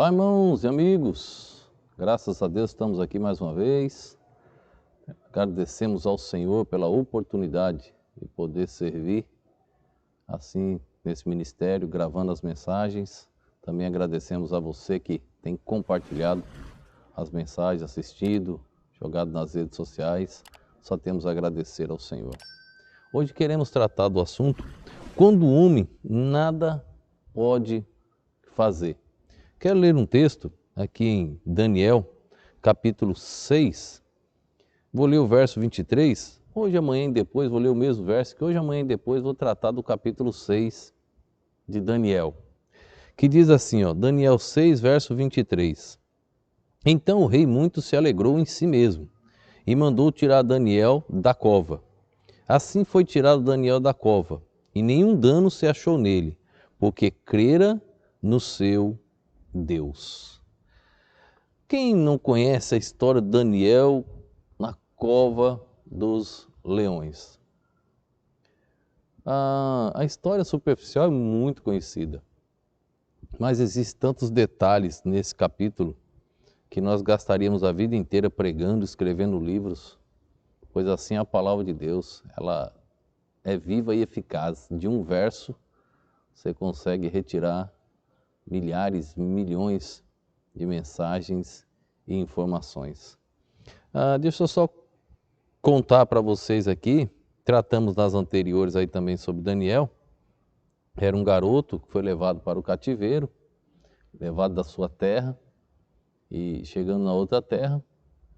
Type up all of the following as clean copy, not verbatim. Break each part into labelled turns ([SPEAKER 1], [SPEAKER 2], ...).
[SPEAKER 1] Olá, irmãos e amigos, graças a Deus estamos aqui mais uma vez. Agradecemos ao Senhor pela oportunidade de poder servir assim nesse ministério, gravando as mensagens. Também agradecemos a você que tem compartilhado as mensagens, assistido, jogado nas redes sociais. Só temos a agradecer ao Senhor. Hoje queremos tratar do assunto quando o homem nada pode fazer. Quero ler um texto aqui em Daniel, capítulo 6. Vou ler o verso 23. Hoje, amanhã e depois vou ler o mesmo verso, que hoje, amanhã e depois vou tratar do capítulo 6 de Daniel. Que diz assim, Daniel 6, verso 23. Então o rei muito se alegrou em si mesmo e mandou tirar Daniel da cova. Assim foi tirado Daniel da cova, e nenhum dano se achou nele, porque crera no seu Deus. Quem não conhece a história de Daniel na cova dos leões? A história superficial é muito conhecida, mas existem tantos detalhes nesse capítulo que nós gastaríamos a vida inteira pregando, escrevendo livros, pois assim a palavra de Deus, ela é viva e eficaz. De um verso você consegue retirar milhares, milhões de mensagens e informações. Deixa eu só contar para vocês aqui, tratamos nas anteriores aí também sobre Daniel. Era um garoto que foi levado para o cativeiro, levado da sua terra, e chegando na outra terra,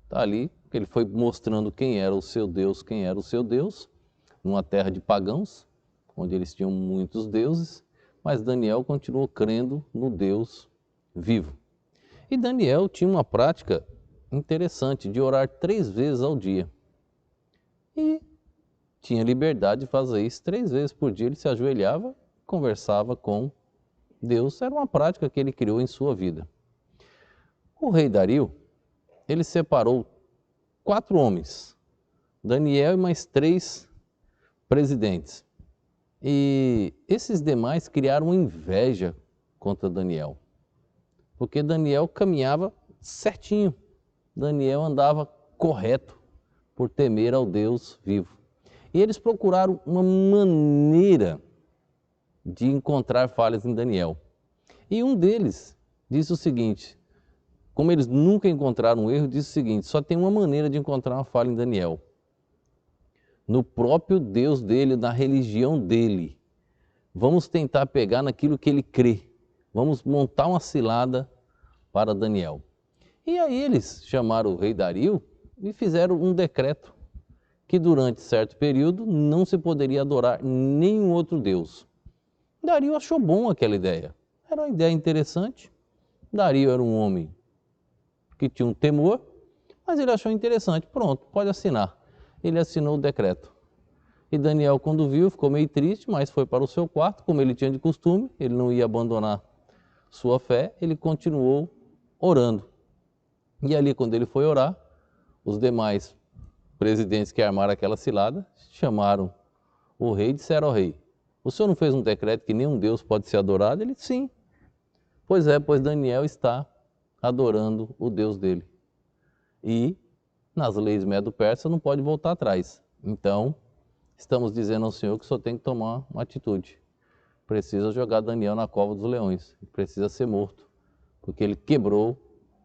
[SPEAKER 1] está ali, ele foi mostrando quem era o seu Deus, numa terra de pagãos, onde eles tinham muitos deuses, mas Daniel continuou crendo no Deus vivo. E Daniel tinha uma prática interessante de orar 3 vezes ao dia. E tinha liberdade de fazer isso 3 vezes por dia. Ele se ajoelhava, conversava com Deus. Era uma prática que ele criou em sua vida. O rei Dario, ele separou 4 homens, Daniel e mais 3 presidentes. E esses demais criaram inveja contra Daniel, porque Daniel caminhava certinho, Daniel andava correto por temer ao Deus vivo. E eles procuraram uma maneira de encontrar falhas em Daniel. E um deles disse o seguinte, como eles nunca encontraram um erro, disse o seguinte: só tem uma maneira de encontrar uma falha em Daniel, no próprio Deus dele, na religião dele. Vamos tentar pegar naquilo que ele crê. Vamos montar uma cilada para Daniel. E aí eles chamaram o rei Dario e fizeram um decreto que durante certo período não se poderia adorar nenhum outro Deus. Dario achou bom aquela ideia. Era uma ideia interessante. Dario era um homem que tinha um temor, mas ele achou interessante. Pronto, pode assinar. Ele assinou o decreto. E Daniel, quando viu, ficou meio triste, mas foi para o seu quarto, como ele tinha de costume, ele não ia abandonar sua fé, ele continuou orando. E ali, quando ele foi orar, os demais presidentes que armaram aquela cilada chamaram o rei e disseram ao rei: o senhor não fez um decreto que nenhum Deus pode ser adorado? Ele: sim. Pois é, pois Daniel está adorando o Deus dele. E nas leis medo-persas não pode voltar atrás. Então, estamos dizendo ao Senhor que o Senhor tem que tomar uma atitude. Precisa jogar Daniel na cova dos leões. Precisa ser morto, porque ele quebrou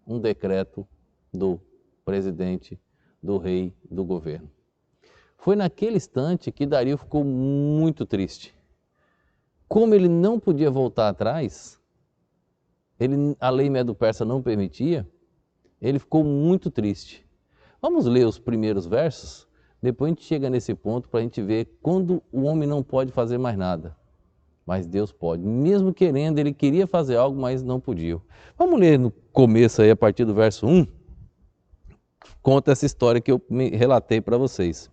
[SPEAKER 1] um decreto do presidente, do rei, do governo. Foi naquele instante que Dario ficou muito triste. Como ele não podia voltar atrás, a lei medo-persa não permitia, ele ficou muito triste. Vamos ler os primeiros versos? Depois a gente chega nesse ponto para a gente ver quando o homem não pode fazer mais nada. Mas Deus pode. Mesmo querendo, ele queria fazer algo, mas não podia. Vamos ler no começo aí, a partir do verso 1. Conta essa história que eu relatei para vocês.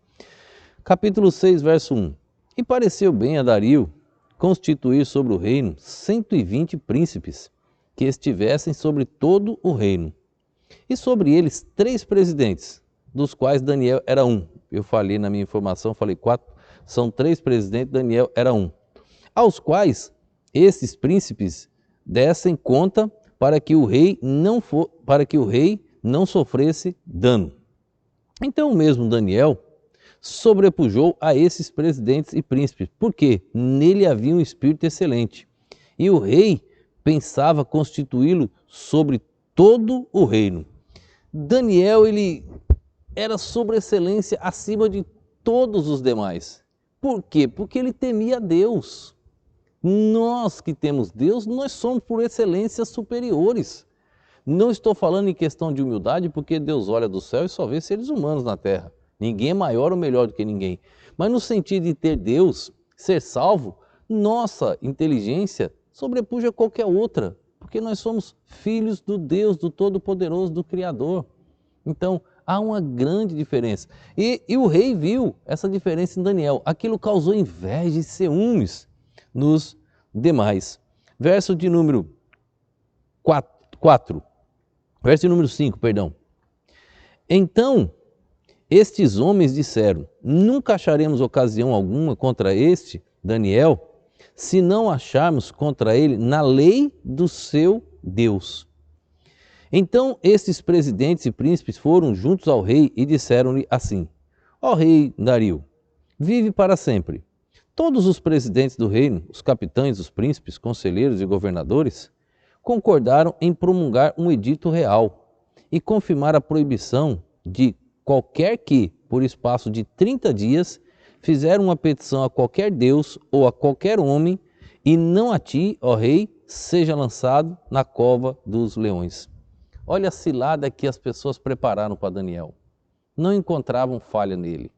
[SPEAKER 1] Capítulo 6, verso 1. E pareceu bem a Dario constituir sobre o reino 120 príncipes, que estivessem sobre todo o reino. E sobre eles 3 presidentes, dos quais Daniel era um. Eu falei na minha informação, falei 4, são 3 presidentes, Daniel era um. Aos quais esses príncipes dessem conta para que o rei não sofresse dano. Então o mesmo Daniel sobrepujou a esses presidentes e príncipes, porque nele havia um espírito excelente. E o rei pensava constituí-lo sobre todo o reino. Daniel, ele era sobreexcelência acima de todos os demais. Por quê? Porque ele temia Deus. Nós que temos Deus, nós somos por excelência superiores. Não estou falando em questão de humildade, porque Deus olha do céu e só vê seres humanos na terra. Ninguém é maior ou melhor do que ninguém. Mas no sentido de ter Deus, ser salvo, nossa inteligência sobrepuja qualquer outra, porque nós somos filhos do Deus, do Todo-Poderoso, do Criador. Então, há uma grande diferença. E o rei viu essa diferença em Daniel. Aquilo causou inveja e ciúmes nos demais. Verso de número 4. Verso de número 5, perdão. Então, estes homens disseram: nunca acharemos ocasião alguma contra este, Daniel, se não acharmos contra ele na lei do seu Deus. Então estes presidentes e príncipes foram juntos ao rei e disseram-lhe assim: ó rei Dario, vive para sempre. Todos os presidentes do reino, os capitães, os príncipes, conselheiros e governadores, concordaram em promulgar um edito real e confirmar a proibição de qualquer que, por espaço de 30 dias, fizer uma petição a qualquer Deus ou a qualquer homem, e não a ti, ó rei, seja lançado na cova dos leões. Olha a cilada que as pessoas prepararam para Daniel. Não encontravam falha nele.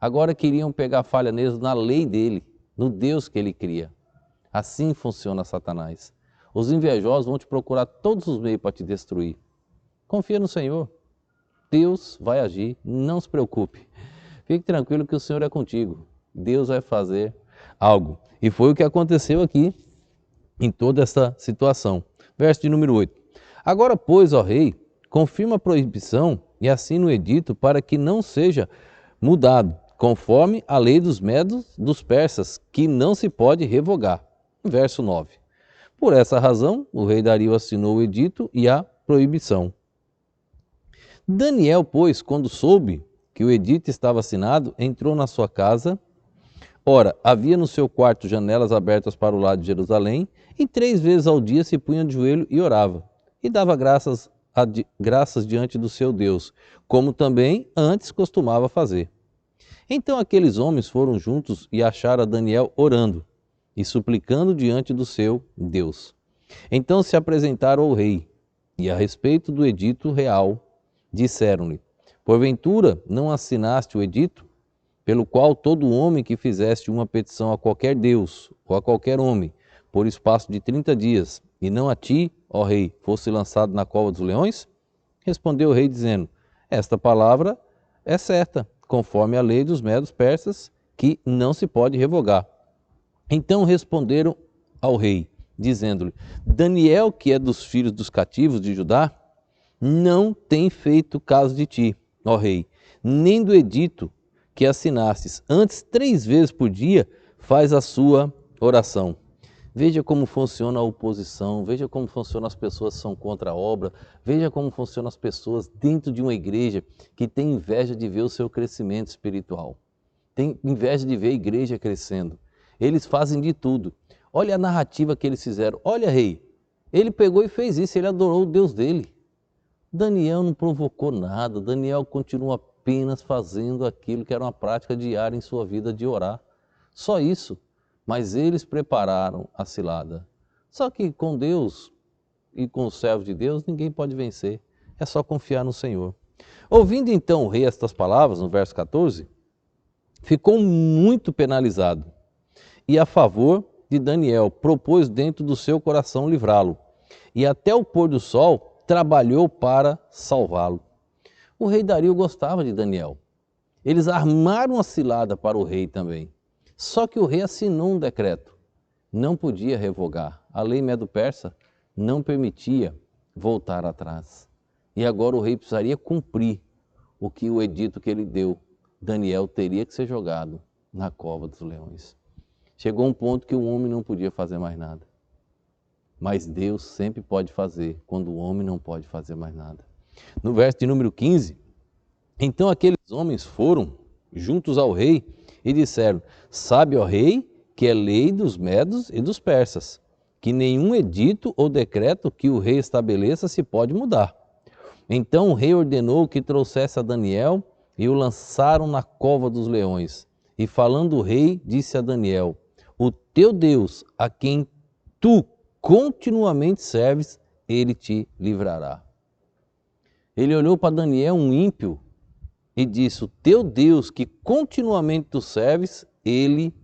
[SPEAKER 1] Agora queriam pegar falha nele na lei dele, no Deus que ele cria. Assim funciona Satanás. Os invejosos vão te procurar todos os meios para te destruir. Confia no Senhor. Deus vai agir, não se preocupe. Fique tranquilo que o Senhor é contigo. Deus vai fazer algo. E foi o que aconteceu aqui em toda essa situação. Verso de número 8. Agora, pois, ó rei, confirma a proibição e assina o edito para que não seja mudado, conforme a lei dos medos dos persas, que não se pode revogar. Verso 9. Por essa razão, o rei Dario assinou o edito e a proibição. Daniel, pois, quando soube que o edito estava assinado, entrou na sua casa. Ora, havia no seu quarto janelas abertas para o lado de Jerusalém, e 3 vezes ao dia se punha de joelho e orava, e dava graças diante do seu Deus, como também antes costumava fazer. Então aqueles homens foram juntos e acharam a Daniel orando e suplicando diante do seu Deus. Então se apresentaram ao rei, e a respeito do edito real, disseram-lhe: porventura não assinaste o edito, pelo qual todo homem que fizeste uma petição a qualquer Deus ou a qualquer homem, por espaço de 30 dias, e não a ti, ó rei, fosse lançado na cova dos leões? Respondeu o rei, dizendo: esta palavra é certa, conforme a lei dos medos persas, que não se pode revogar. Então responderam ao rei, dizendo-lhe: Daniel, que é dos filhos dos cativos de Judá, não tem feito caso de ti, ó rei, nem do edito que assinastes. Antes, 3 vezes por dia, faz a sua oração. Veja como funciona a oposição, veja como funcionam as pessoas que são contra a obra, veja como funcionam as pessoas dentro de uma igreja que tem inveja de ver o seu crescimento espiritual. Tem inveja de ver a igreja crescendo. Eles fazem de tudo. Olha a narrativa que eles fizeram. Olha, rei, ele pegou e fez isso, ele adorou o Deus dele. Daniel não provocou nada, Daniel continua apenas fazendo aquilo que era uma prática diária em sua vida de orar. Só isso. Mas eles prepararam a cilada. Só que com Deus e com os servos de Deus, ninguém pode vencer. É só confiar no Senhor. Ouvindo então o rei estas palavras, no verso 14, ficou muito penalizado. E a favor de Daniel, propôs dentro do seu coração livrá-lo. E até o pôr do sol, trabalhou para salvá-lo. O rei Dario gostava de Daniel. Eles armaram a cilada para o rei também. Só que o rei assinou um decreto. Não podia revogar. A lei medo-persa não permitia voltar atrás. E agora o rei precisaria cumprir o edito que ele deu. Daniel teria que ser jogado na cova dos leões. Chegou um ponto que o homem não podia fazer mais nada. Mas Deus sempre pode fazer, quando o homem não pode fazer mais nada. No verso de número 15, então aqueles homens foram juntos ao rei e disseram: sabe, ó rei, que é lei dos medos e dos persas, que nenhum edito ou decreto que o rei estabeleça se pode mudar. Então o rei ordenou que trouxesse a Daniel e o lançaram na cova dos leões. E falando o rei, disse a Daniel: o teu Deus, a quem tu continuamente serves, ele te livrará. Ele olhou para Daniel, um ímpio, e disse: o teu Deus, que continuamente tu serves, ele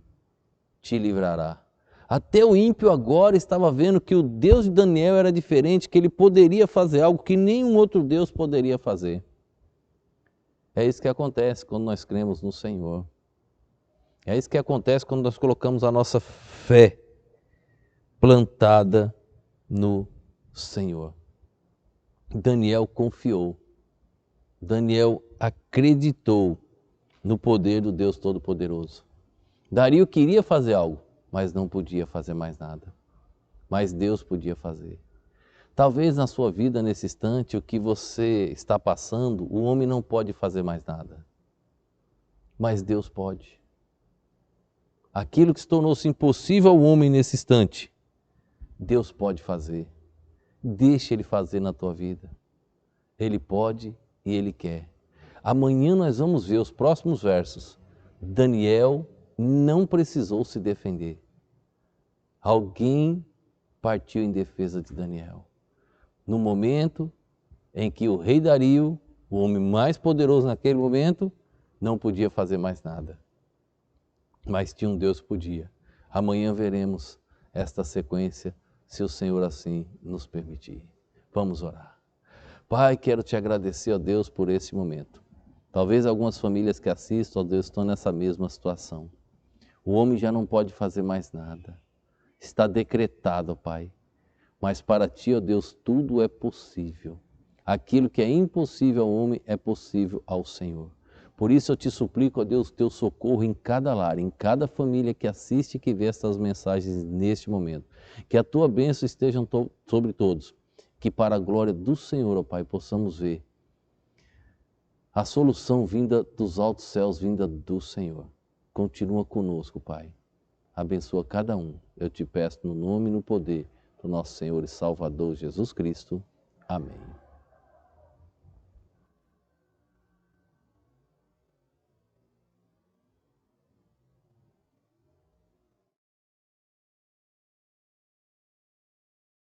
[SPEAKER 1] te livrará. Até o ímpio agora estava vendo que o Deus de Daniel era diferente, que ele poderia fazer algo que nenhum outro Deus poderia fazer. É isso que acontece quando nós cremos no Senhor. É isso que acontece quando nós colocamos a nossa fé plantada no Senhor. Daniel confiou. Daniel acreditou no poder do Deus Todo-Poderoso. Dario queria fazer algo, mas não podia fazer mais nada. Mas Deus podia fazer. Talvez na sua vida, nesse instante, o que você está passando, o homem não pode fazer mais nada. Mas Deus pode. Aquilo que se tornou-se impossível ao homem nesse instante, Deus pode fazer. Deixa Ele fazer na tua vida. Ele pode e Ele quer. Amanhã nós vamos ver os próximos versos. Daniel não precisou se defender. Alguém partiu em defesa de Daniel. No momento em que o rei Dario, o homem mais poderoso naquele momento, não podia fazer mais nada. Mas tinha um Deus que podia. Amanhã veremos esta sequência, se o Senhor assim nos permitir. Vamos orar. Pai, quero te agradecer, ó Deus, por esse momento. Talvez algumas famílias que assistam, ó Deus, estão nessa mesma situação. O homem já não pode fazer mais nada. Está decretado, ó Pai. Mas para ti, ó Deus, tudo é possível. Aquilo que é impossível ao homem é possível ao Senhor. Por isso eu te suplico, ó Deus, teu socorro em cada lar, em cada família que assiste e que vê estas mensagens neste momento. Que a tua bênção esteja sobre todos. Que para a glória do Senhor, ó Pai, possamos ver a solução vinda dos altos céus, vinda do Senhor. Continua conosco, Pai. Abençoa cada um. Eu te peço no nome e no poder do nosso Senhor e Salvador Jesus Cristo. Amém.